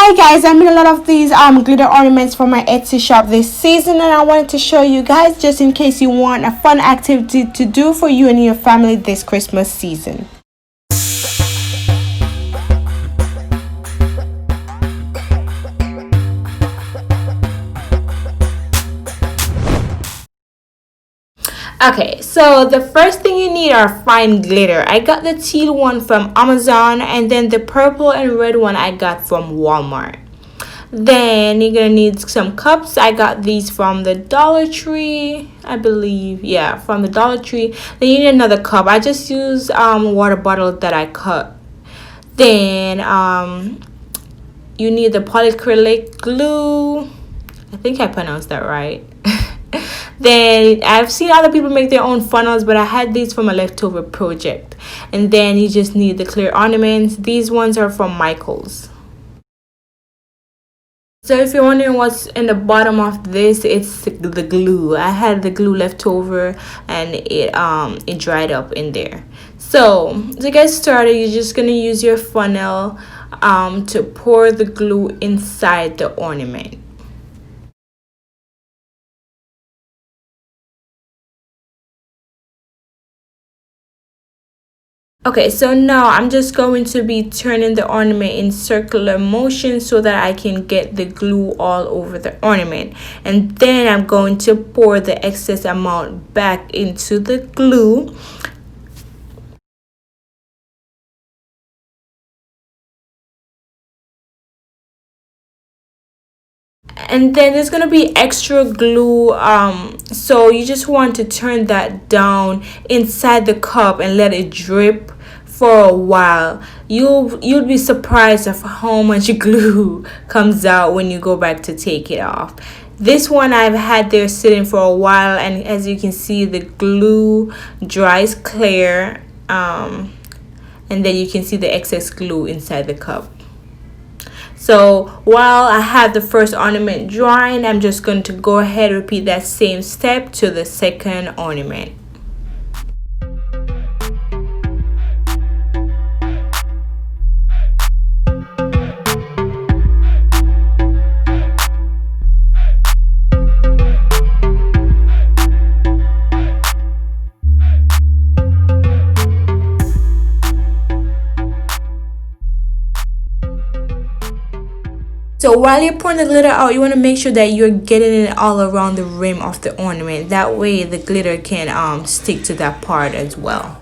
Hi guys, I made a lot of these glitter ornaments for my Etsy shop this season, and I wanted to show you guys just in case you want a fun activity to do for you and your family this Christmas season. Okay, so the first thing you need are fine glitter. I got the teal one from Amazon, and then the purple and red one I got from Walmart. Then you're gonna need some cups. I got these from the Dollar Tree, I believe. Yeah, from the Dollar Tree. Then you need another cup. I just use water bottle that I cut. Then you need the polyacrylic glue. I think I pronounced that right. Then I've seen other people make their own funnels, but I had these from a leftover project. And then you just need the clear ornaments. These ones are from Michaels. So if you're wondering what's in the bottom of this, it's the glue. I had the glue left over and it dried up in there. So to get started, you're just gonna use your funnel to pour the glue inside the ornament. Okay, so now I'm just going to be turning the ornament in circular motion so that I can get the glue all over the ornament. And then I'm going to pour the excess amount back into the glue. And then there's going to be extra glue, so you just want to turn that down inside the cup and let it drip for a while. You'll be surprised of how much glue comes out when you go back to take it off. This one I've had there sitting for a while, and as you can see, the glue dries clear, and then you can see the excess glue inside the cup. So while I have the first ornament drying, I'm just going to go ahead and repeat that same step to the second ornament. So while you're pouring the glitter out, you want to make sure that you're getting it all around the rim of the ornament. That way the glitter can stick to that part as well.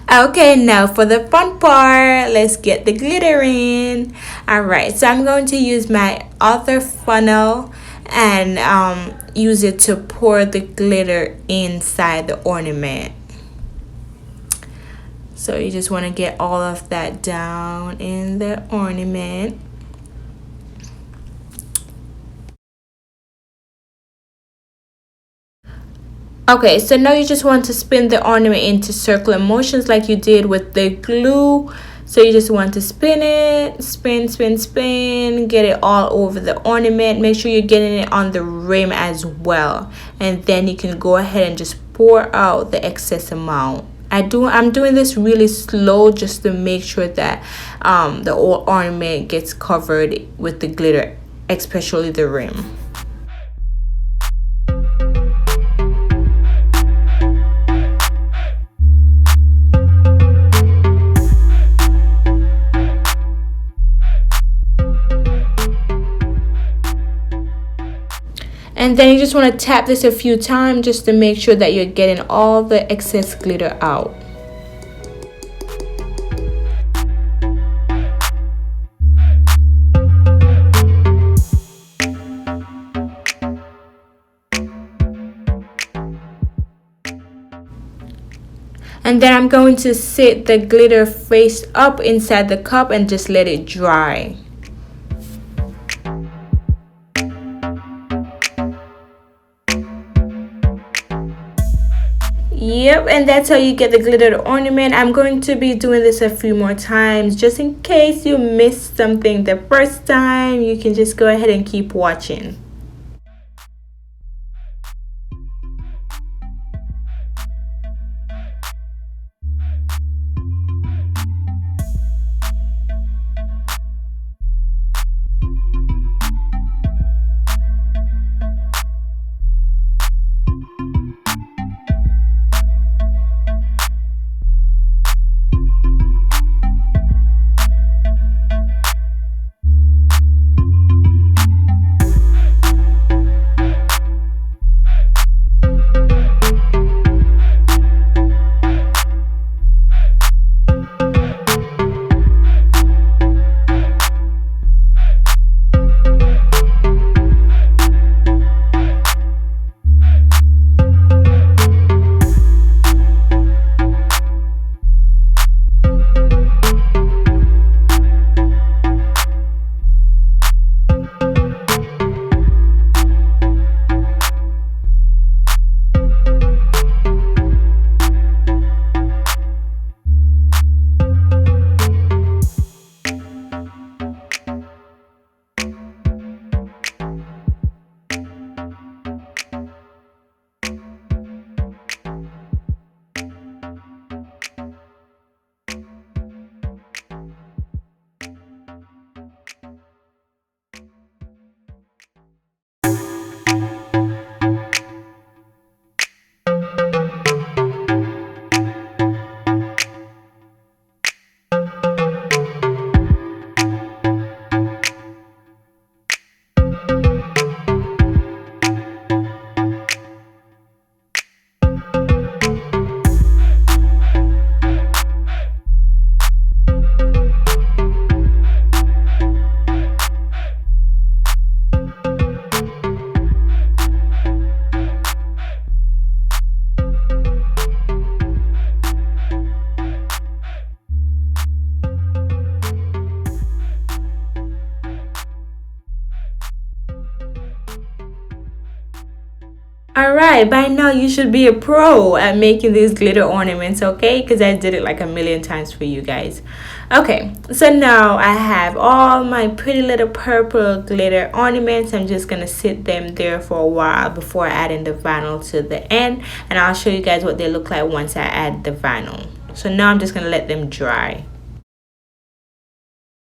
Okay, now for the fun part, let's get the glitter in. Alright, so I'm going to use my other funnel and use it to pour the glitter inside the ornament. So you just want to get all of that down in the ornament. Okay, so now you just want to spin the ornament into circular motions like you did with the glue. So you just want to spin it, spin, get it all over the ornament. Make sure you're getting it on the rim as well. And then you can go ahead and just pour out the excess amount. I'm doing this really slow just to make sure that the whole ornament gets covered with the glitter, especially the rim. And then you just want to tap this a few times just to make sure that you're getting all the excess glitter out. And then I'm going to sit the glitter face up inside the cup and just let it dry. Yep, and that's how you get the glittered ornament. I'm going to be doing this a few more times just in case you missed something the first time. You can just go ahead and keep watching. Alright, by now you should be a pro at making these glitter ornaments, okay? Because I did it like a million times for you guys. Okay, so now I have all my pretty little purple glitter ornaments. I'm just gonna sit them there for a while before adding the vinyl to the end, and I'll show you guys what they look like once I add the vinyl. So now I'm just gonna let them dry.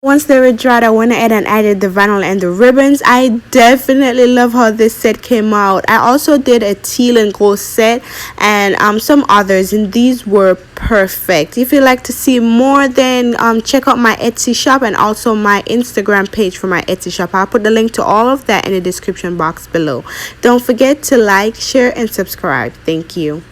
Once they were dried, I went ahead and added the vinyl and the ribbons. I definitely love how this set came out. I also did a teal and gold set and some others, and these were perfect. If you'd like to see more, then check out my Etsy shop and also my Instagram page for my Etsy shop. I'll put the link to all of that in the description box below. Don't forget to like, share, and subscribe. Thank you.